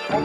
Watch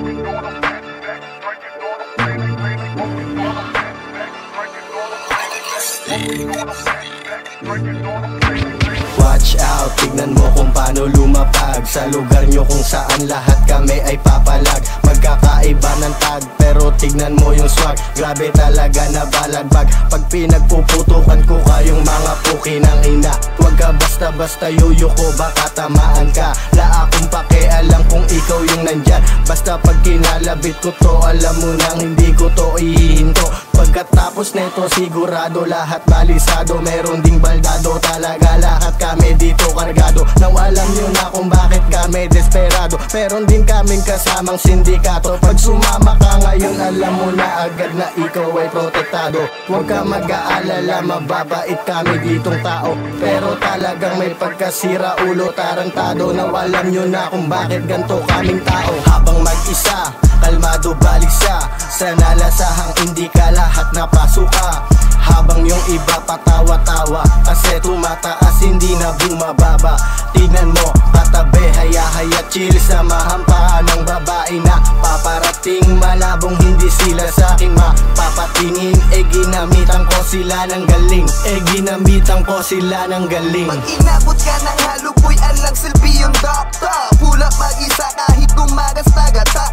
out, tignan mo kung paano lumapag sa lugar nyo kung saan lahat kami ay papalag. Magkakaiba ng tag pero tignan mo yung swag, grabe talaga na balagbag. Pag pinagpuputukan ko kayong mga puki ng ina, huwag ka basta-basta yuyuko, baka tamaan ka. La akong pakialam kung ikaw yung nandyan, basta pag kinalabit ko to, alam mo nang hindi ko to ihihinto. Pagkatapos neto sigurado lahat balisado, meron ding baldado, talaga lahat kami dito kargado. Now alam nyo na kung bakit kami desperado, meron din kaming kasamang sindikato. Pag sumama ka ngayon, alam mo na agad na ikaw ay protektado. Huwag ka mag-aalala, mababait kami ditong tao, pero talagang may pagkasira ulo, tarantado. Now alam nyo na kung bakit ganto kaming tao. Habang mag-isa, kalmado balik siya, sana lasahang hindi ka lahat napasuka. Habang yung iba patawa-tawa kasi tumataas hindi na bumababa. Tignan mo patabi, haya-haya chill, samahan ng babae na paparating. Malabong hindi sila sa'kin mapapatingin, ginamitan ko sila ng galing, ginamitan ko sila ng galing. Pag inabot ka ng haluboy, alang silbi yung dokta. Pulap mag-isa kahit kumagas na gata,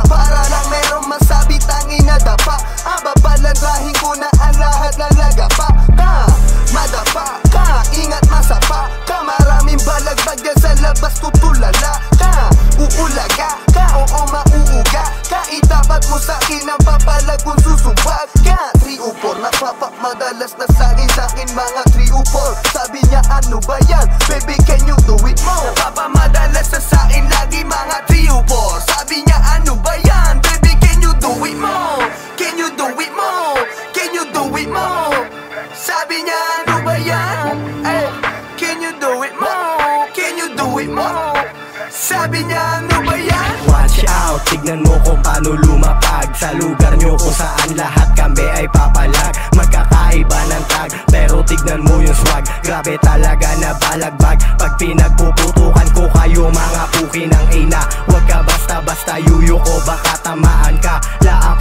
para lang merong masabi tangin na dapa. Babalandrahin ko na ang lahat ng lagapa ka. Madapa ka, ingat masapa ka. Maraming balagbag dyan sa labas, tutulala ka. Uulaga ka, oo mauuga ka. Itapat mo sa'kin ang papalag kung susubag ka. 3 o 4, napapak madalas na sa'kin mga 3 o 4. Sabi niya ano ba yan, baby can you do it more? Napapamadalas na sa'kin lagi mga 3 o 4. Sabi niya ano ba yan, baby can you do it more? Can you do it more? Can you do it more? Sabi niya ano ba yan, can you do it more? Can you do it more? Sabi niya ano ba yan? Watch out, tignan mo kung paano lumapag sa lugar nyo kung saan lahat kami ay papalag. Magkakaiba ng tag pero tignan mo yung swag, grabe talaga na balagbag. Pag pinagpuputukan ko kayo mga puki ng ina, huwag ka basta-basta yuyuko, baka tamaan ka. La